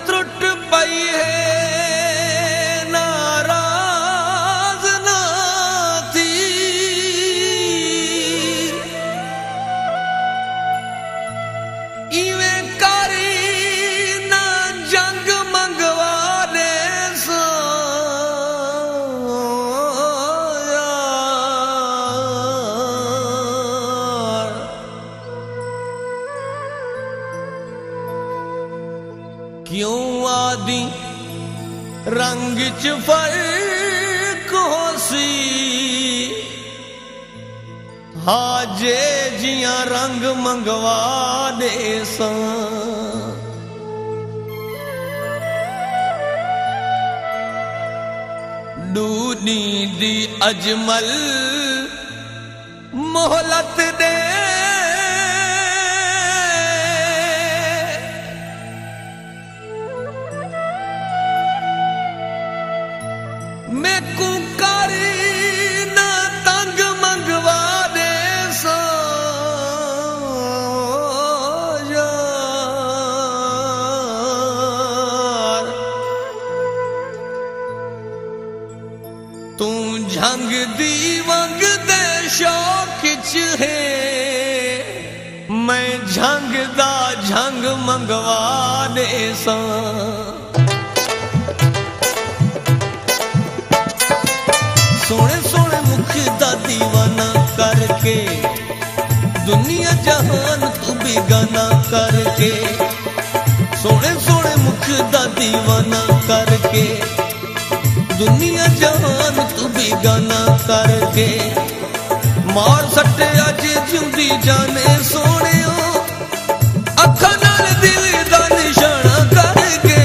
त्रुट पई है नाराज ना थी इवें कारी ना जंग मंगवा दे क्यों आदि रंग च फर्क होसी हाजे जिया रंग मंगवा दे दूनी दी अजमल मोहलत दे मैं कुकारी ना तंग मंगवा दे सो यार तू झंग दी वंग दे शौक च है मैं झंग दा झंग मंगवा दे सा सोने सोने मुख दा दीवाना करके दुनिया जहान तू बेगाना करके सोने सोने मुख दा दीवाना करके दुनिया जहान तू बेगाना करके मार सट्टे अज जिंदी जाने सोने अखा नाल दिल दा निशाना करके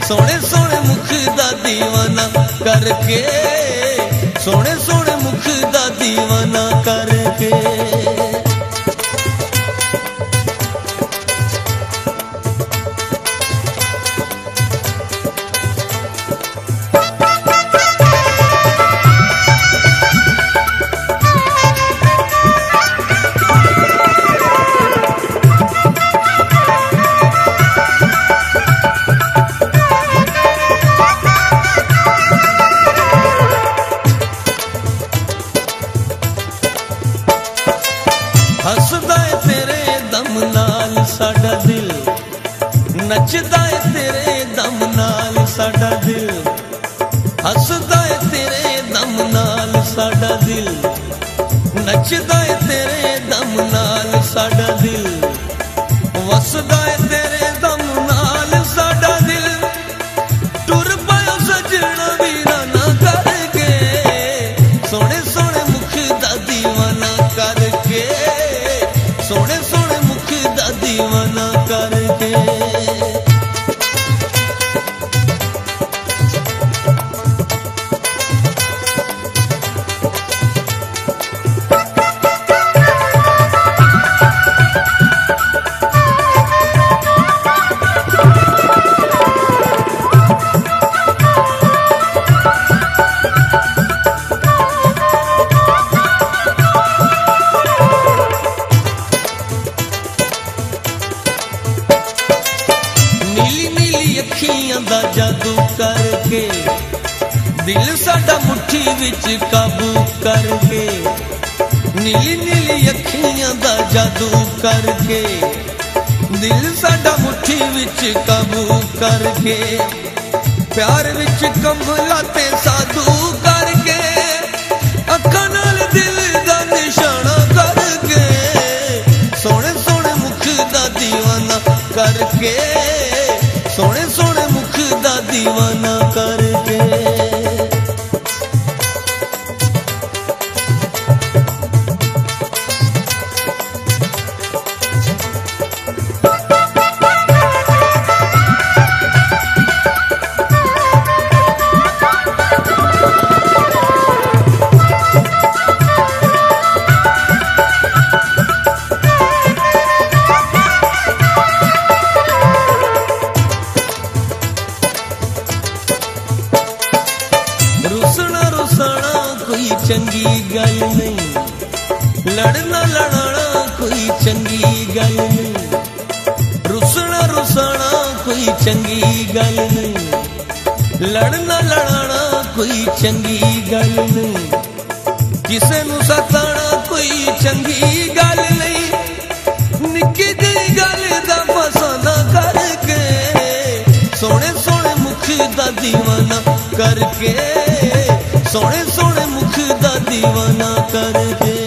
सोने सोने मुख दा दीवाना करके सोने सोने मुख दा दीवाना करके हसदा है तेरे दम नाल साडा दिल नचदा है तेरे दम नाल साडा दिल हसदा है तेरे दम नाल साडा दिल नचदा है तेरे दम नाल साडा दिल वसदा है तेरे दम नाल साडा दिल टुर पायो सजना वीराना करके सोने सोने मुख दा दीवाना करके सोने सोने मुख दा दीवाना करके अखियां दा जादू करके दिल साडा मुट्ठी विच काबू करके नीली नीली अखियां दा जादू करके दिल साडा मुट्ठी विच काबू करके प्यार विच कंबलाते साधू करके अखां नाल दिल दा निशाना करके सोने सोने मुख दा दीवाना करके सोने सोने मुख दा दीवाना करके चंगी गल नहीं लड़ना लड़ाना कोई चंगी गल नहीं रुसना रुसाना कोई कोई चंगी गल नहीं, लड़ना लड़ाना कोई चंगी गल नहीं, किसे नू सताना कोई चंगी गल नहीं। निक्की जी गल दा फसाना करके सोने सोने मुख दा दीवाना करके, सोने सोने मुख दा दीवाना करके।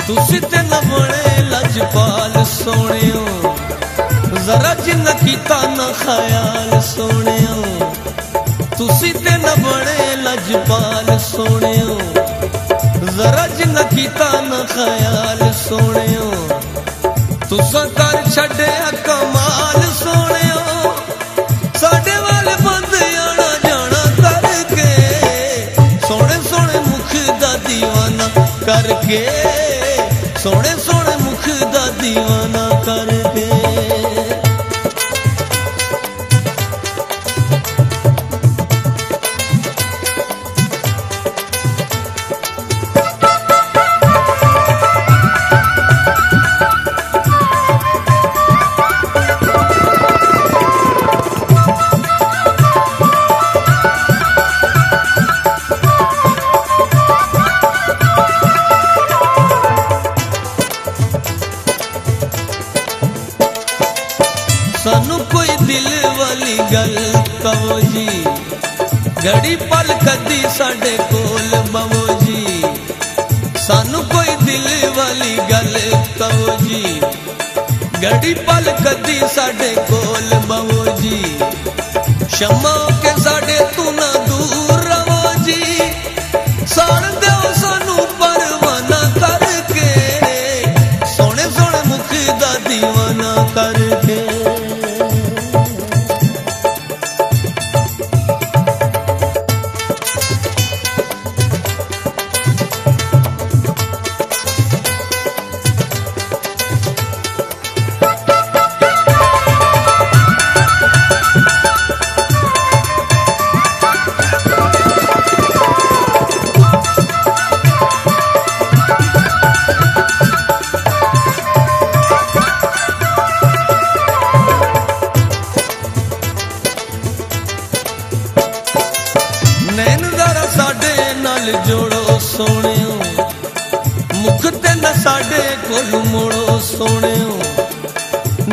तुसी ते न बने लजपाल सोनियो, जरा जिन्ना कीता न ख्याल सोनियो। तुसी ते न बने लजपाल सोनियो, जरा जिन्ना कीता न ख्याल सोनियो। तुसा कर छड़े कमाल सोनियो, साडे वाले बंद आना जाना करके सोने सोने मुख दा दीवाना करके, सोने सोने मुख दा दीवाना करके। सानू कोई दिल वाली गल कहो जी, घड़ी पल कदी साडे कोल बवो जी। सानू कोई दिल वाली गल कहो जी, घड़ी पल कदी साडे कोल बवो जी। शम्मा के साडे तू ना दूर रवो जी, साड़ दो सानू परवाना करके सोने सोने मुख दा दीवाना करके। नैन जरा साडे नाल जोड़ो सोनियो, मुख ते न साडे कोल मोड़ो सोनियो।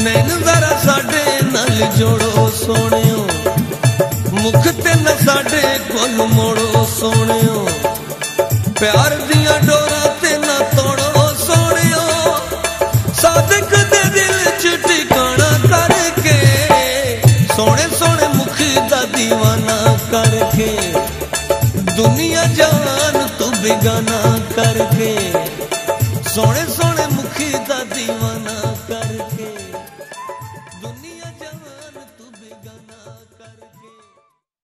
नैन जरा साडे नाल जोड़ो सोनियो, मुख ते न साडे कोल मोड़ो सोनियो। प्यार दियां डोरां ते न तोड़ो सोनियो, सादिक दे दिल च ठिकाना करके सोने सोने मुख दा दीवाना करके। दुनिया जान तू बेगाना करके सोने सोने मुखी दा दीवाना।